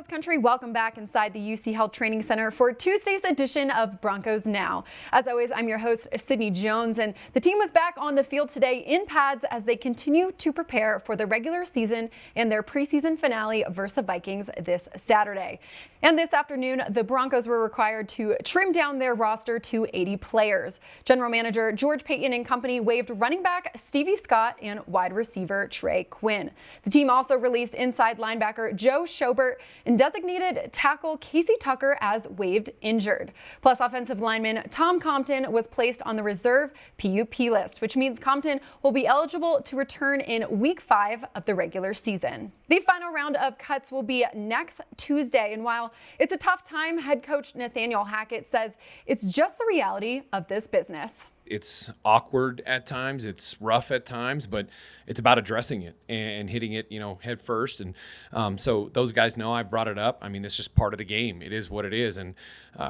Broncos country, welcome back inside the UC Health Training Center for Tuesday's edition of Broncos Now. As always, I'm your host, Sydney Jones, and the team was back on the field today in pads as they continue to prepare for the regular season and their preseason finale versus the Vikings this Saturday. And this afternoon, the Broncos were required to trim down their roster to 80 players. General Manager George Paton and company waived running back Stevie Scott and wide receiver Trey Quinn. The team also released inside linebacker Joe Schobert and designated tackle Casey Tucker as waived injured. Plus, offensive lineman Tom Compton was placed on the reserve PUP list, which means Compton will be eligible to return in Week 5 of the regular season. The final round of cuts will be next Tuesday, and while it's a tough time, head coach Nathaniel Hackett says it's just the reality of this business. It's awkward at times, it's rough at times, but it's about addressing it and hitting it, head first. And so those guys know I've brought it up. I mean, it's just part of the game. It is what it is. And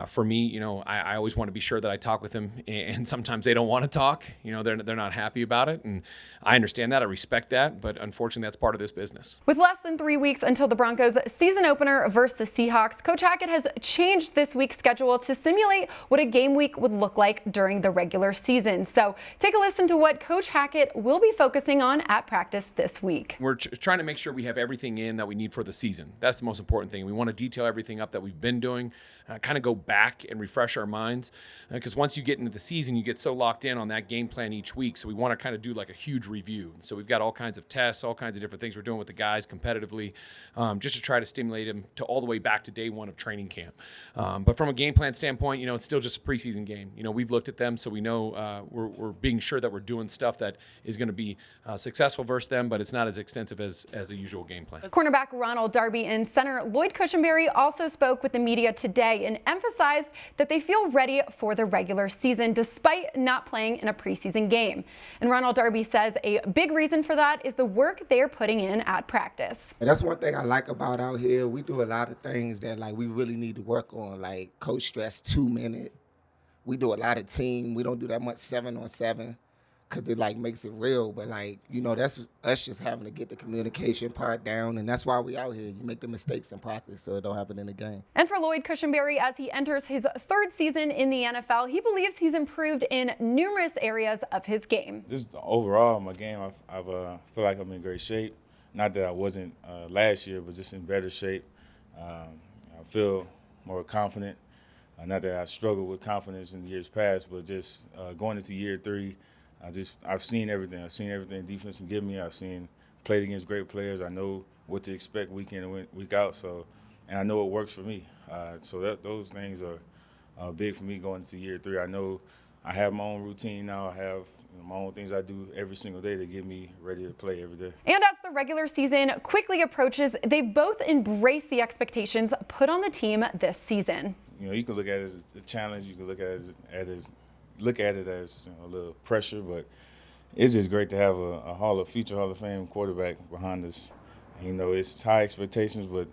for me, I always want to be sure that I talk with them. And sometimes they don't want to talk. They're not happy about it. And I understand that. I respect that. But unfortunately, that's part of this business. With less than 3 weeks until the Broncos' season opener versus the Seahawks, Coach Hackett has changed this week's schedule to simulate what a game week would look like during the regular season. So take a listen to what Coach Hackett will be focusing on at practice this week. We're trying to make sure we have everything in that we need for the season. That's the most important thing. We want to detail everything up that we've been doing, kind of go back and refresh our minds, because once you get into the season, you get so locked in on that game plan each week. So we want to kind of do like a huge review. So we've got all kinds of tests, all kinds of different things we're doing with the guys competitively, just to try to stimulate them to all the way back to day one of training camp. But from a game plan standpoint, it's still just a preseason game. We've looked at them, so we know we're being sure that we're doing stuff that is going to be successful versus them, but it's not as extensive as a usual game plan. Cornerback Ronald Darby and center Lloyd Cushenberry also spoke with the media today and emphasized that they feel ready for the regular season despite not playing in a preseason game. And Ronald Darby says a big reason for that is the work they're putting in at practice. And that's one thing I like about out here. We do a lot of ththings that we really need to work on, like coach stress 2 minute. We do a lot of team. We don't do that much 7-on-7 because it makes it real. But that's us just having to get the communication part down, and that's why we out here. You make the mistakes in practice so it don't happen in the game. And for Lloyd Cushenberry, as he enters his third season in the NFL, he believes he's improved in numerous areas of his game. Just overall, my game, I feel like I'm in great shape. Not that I wasn't last year, but just in better shape. I feel more confident. Not that I struggled with confidence in years past, but just going into year 3, I've seen everything. I've seen everything defense can give me. I've played against great players. I know what to expect week in and week out. And I know it works for me. Those things are big for me going into year 3. I know I have my own routine now. I have my own things I do every single day to get me ready to play every day. And as the regular season quickly approaches, they both embrace the expectations put on the team this season. You can look at it as a challenge. You can look at it as a little pressure, but it's just great to have a future Hall of Fame quarterback behind us. And, it's high expectations, but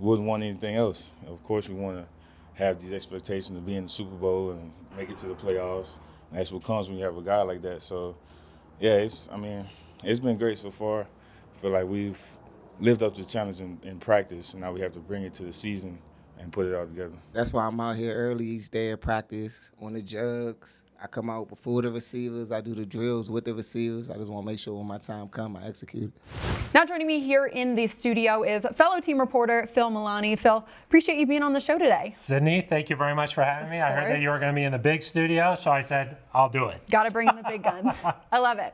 wouldn't want anything else. Of course, we want to have these expectations of being in the Super Bowl and make it to the playoffs. And that's what comes when you have a guy like that. So, yeah, it's been great so far. I feel like we've lived up to the challenge in practice, and now we have to bring it to the season and put it all together. That's why I'm out here early each day at practice on the jugs. I come out before the receivers. I do the drills with the receivers. I just want to make sure when my time comes, I execute. Now joining me here in the studio is fellow team reporter Phil Milani. Phil, appreciate you being on the show today. Sydney, thank you very much for having me. I heard that you were going to be in the big studio, so I said, I'll do it. Got to bring in the big guns. I love it.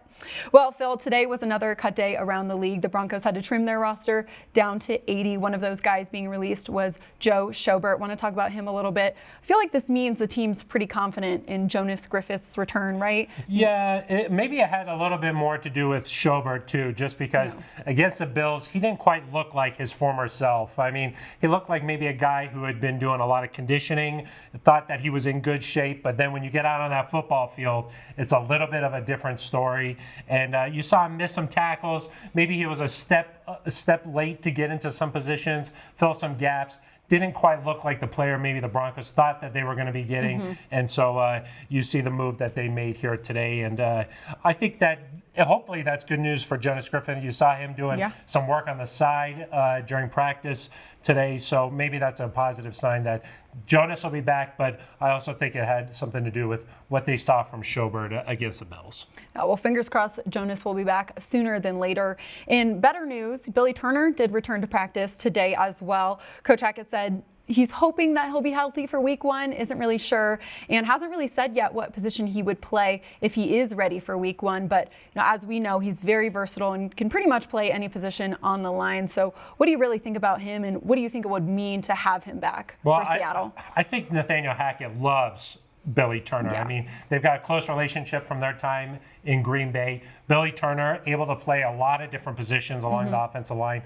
Well, Phil, today was another cut day around the league. The Broncos had to trim their roster down to 80. One of those guys being released was Joe Schobert. Want to talk about him a little bit. I feel like this means the team's pretty confident in Jonas Griffin's return, right? Yeah, maybe it had a little bit more to do with Schobert, too, just because against the Bills, he didn't quite look like his former self. I mean, he looked like maybe a guy who had been doing a lot of conditioning, thought that he was in good shape, but then when you get out on that football field, it's a little bit of a different story. And you saw him miss some tackles. Maybe he was a step late to get into some positions, fill some gaps. didn't quite look like the player maybe the Broncos thought that they were going to be getting. And so you see the move that they made here today. And I think that hopefully that's good news for Jonas Griffin. You saw him doing some work on the side during practice today. So maybe that's a positive sign that Jonas will be back. But I also think it had something to do with what they saw from Schobert against the Bills. Well, fingers crossed Jonas will be back sooner than later. In better news, Billy Turner did return to practice today as well. Coach Hackett said he's hoping that he'll be healthy for week 1, isn't really sure, and hasn't really said yet what position he would play if he is ready for week 1. But as we know, he's very versatile and can pretty much play any position on the line. So what do you really think about him, and what do you think it would mean to have him back for Seattle? I think Nathaniel Hackett loves Billy Turner. I mean, they've got a close relationship from their time in Green Bay. Billy Turner able to play a lot of different positions along the offensive line,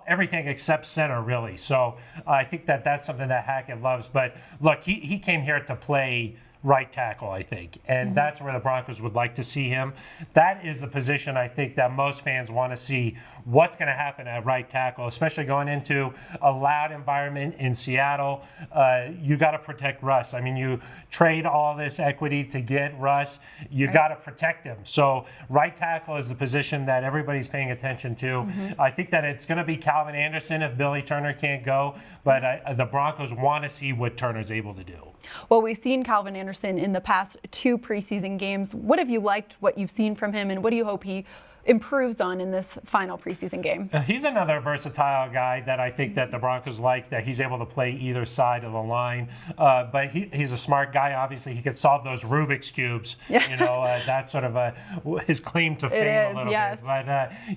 everything except center, really. So I think that that's something that Hackett loves. But look, he came here to play right tackle, I think, and that's where the Broncos would like to see him. That is the position I think that most fans want to see what's going to happen at right tackle, especially going into a loud environment in Seattle. You got to protect Russ. I mean, you trade all this equity to get Russ. You got to protect him. So right tackle is the position that everybody's paying attention to. I think that it's going to be Calvin Anderson if Billy Turner can't go, but the Broncos want to see what Turner's able to do. Well, we've seen Calvin Anderson in the past 2 preseason games. What have you liked what you've seen from him, and what do you hope he improves on in this final preseason game? He's another versatile guy that I think that the Broncos like, that he's able to play either side of the line. But he's a smart guy. Obviously, he could solve those Rubik's Cubes. That's sort of his claim to fame a little bit.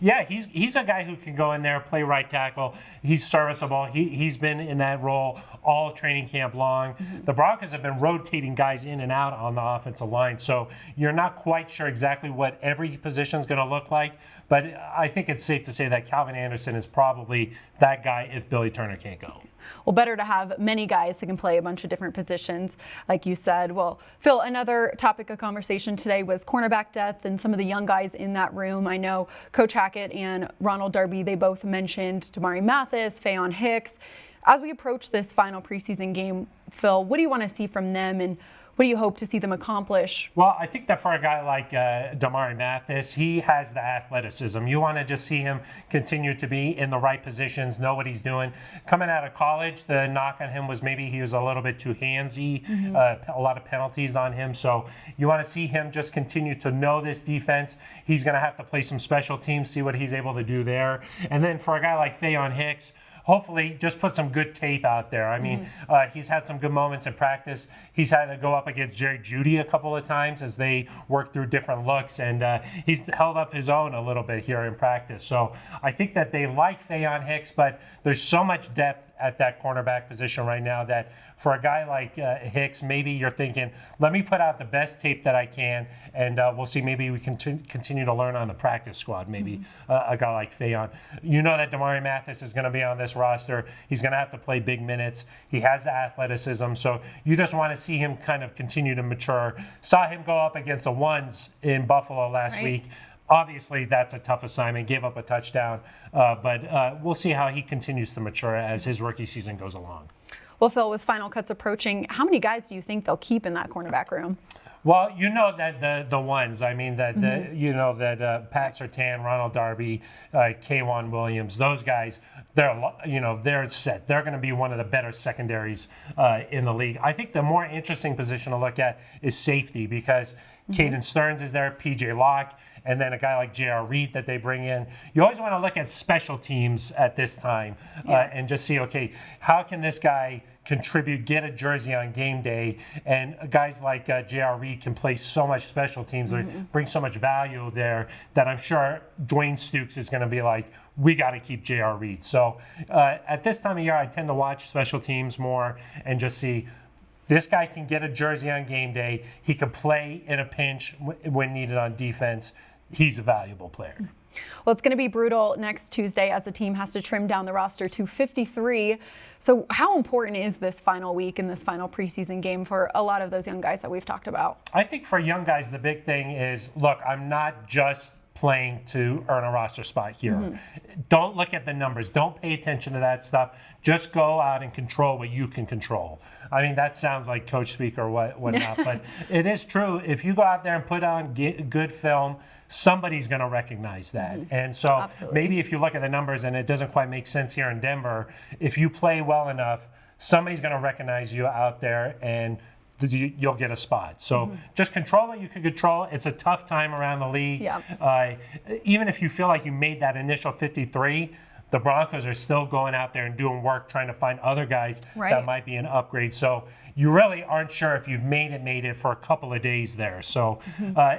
But he's a guy who can go in there, play right tackle. He's serviceable. He's been in that role all training camp long. The Broncos have been rotating guys in and out on the offensive line, so you're not quite sure exactly what every position is going to look like. But I think it's safe to say that Calvin Anderson is probably that guy if Billy Turner can't go. Well, better to have many guys that can play a bunch of different positions, like you said. Well, Phil, another topic of conversation today was cornerback depth and some of the young guys in that room. I know Coach Hackett and Ronald Darby, they both mentioned Damari Mathis, Faion Hicks. As we approach this final preseason game, Phil, what do you want to see from them, and what do you hope to see them accomplish? Well, I think that for a guy like Damari Mathis, he has the athleticism. You want to just see him continue to be in the right positions, know what he's doing. Coming out of college, the knock on him was maybe he was a little bit too handsy, a lot of penalties on him. So you want to see him just continue to know this defense. He's going to have to play some special teams, see what he's able to do there. And then for a guy like Faion Hicks, hopefully just put some good tape out there. I mean, he's had some good moments in practice. He's had to go up against Jerry Jeudy a couple of times as they work through different looks, and he's held up his own a little bit here in practice. So I think that they like Faion Hicks, but there's so much depth at that cornerback position right now that for a guy like Hicks, maybe you're thinking, let me put out the best tape that I can, and we'll see, maybe we can continue to learn on the practice squad, maybe a guy like Faion. You know that Damari Mathis is going to be on this roster. He's going to have to play big minutes. He has the athleticism, so you just want to see him kind of continue to mature. Saw him go up against the Ones in Buffalo last week. Obviously, that's a tough assignment, gave up a touchdown, but we'll see how he continues to mature as his rookie season goes along. Well, Phil, with final cuts approaching, how many guys do you think they'll keep in that cornerback room? Well, you know that the ones, I mean, that you know that Pat Surtain, Ronald Darby, K'Wan Williams, those guys, they're set. They're going to be one of the better secondaries in the league. I think the more interesting position to look at is safety, because Caden Stearns is there, PJ Locke, and then a guy like J.R. Reed that they bring in. You always want to look at special teams at this time and just see, okay, how can this guy contribute, get a jersey on game day? And guys like J.R. Reed can play so much special teams, or bring so much value there, that I'm sure Dwayne Stukes is going to be like, we got to keep J.R. Reed. So at this time of year, I tend to watch special teams more and just see, this guy can get a jersey on game day. He can play in a pinch when needed on defense. He's a valuable player. Well, it's going to be brutal next Tuesday as the team has to trim down the roster to 53. So how important is this final week and this final preseason game for a lot of those young guys that we've talked about? I think for young guys, the big thing is, look, I'm not just playing to earn a roster spot here. Don't look at the numbers. Don't pay attention to that stuff. Just go out and control what you can control. I mean, that sounds like coach speak or whatnot, but it is true. If you go out there and put on good film, somebody's going to recognize that. And so maybe if you look at the numbers and it doesn't quite make sense here in Denver, if you play well enough, somebody's going to recognize you out there and you'll get a spot. So just control what you can control. It's a tough time around the league. Even if you feel like you made that initial 53, the Broncos are still going out there and doing work trying to find other guys that might be an upgrade. So you really aren't sure if you've made it for a couple of days there. So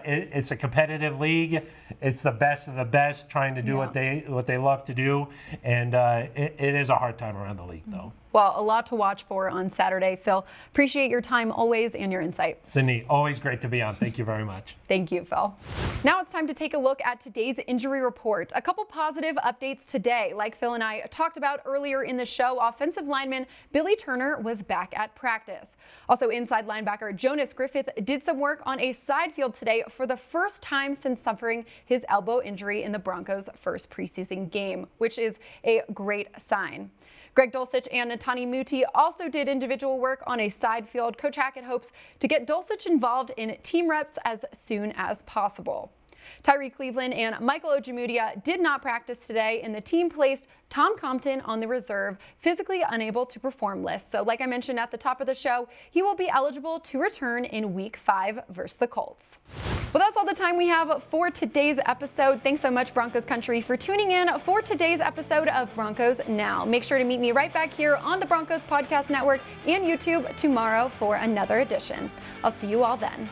it's a competitive league. It's the best of the best trying to do what they love to do. And it is a hard time around the league, though. Well, a lot to watch for on Saturday. Phil, appreciate your time always and your insight. Sydney, always great to be on. Thank you very much. Thank you, Phil. Now it's time to take a look at today's injury report. A couple positive updates today. Like Phil and I talked about earlier in the show, offensive lineman Billy Turner was back at practice. Also, inside linebacker Jonas Griffin did some work on a side field today for the first time since suffering his elbow injury in the Broncos' first preseason game, which is a great sign. Greg Dulcich and Natani Muti also did individual work on a side field. Coach Hackett hopes to get Dulcich involved in team reps as soon as possible. Tyree Cleveland and Michael Ojemudia did not practice today, and the team placed Tom Compton on the reserve, physically unable to perform list. So like I mentioned at the top of the show, he will be eligible to return in Week 5 versus the Colts. Well, that's all the time we have for today's episode. Thanks so much, Broncos Country, for tuning in for today's episode of Broncos Now. Make sure to meet me right back here on the Broncos Podcast Network and YouTube tomorrow for another edition. I'll see you all then.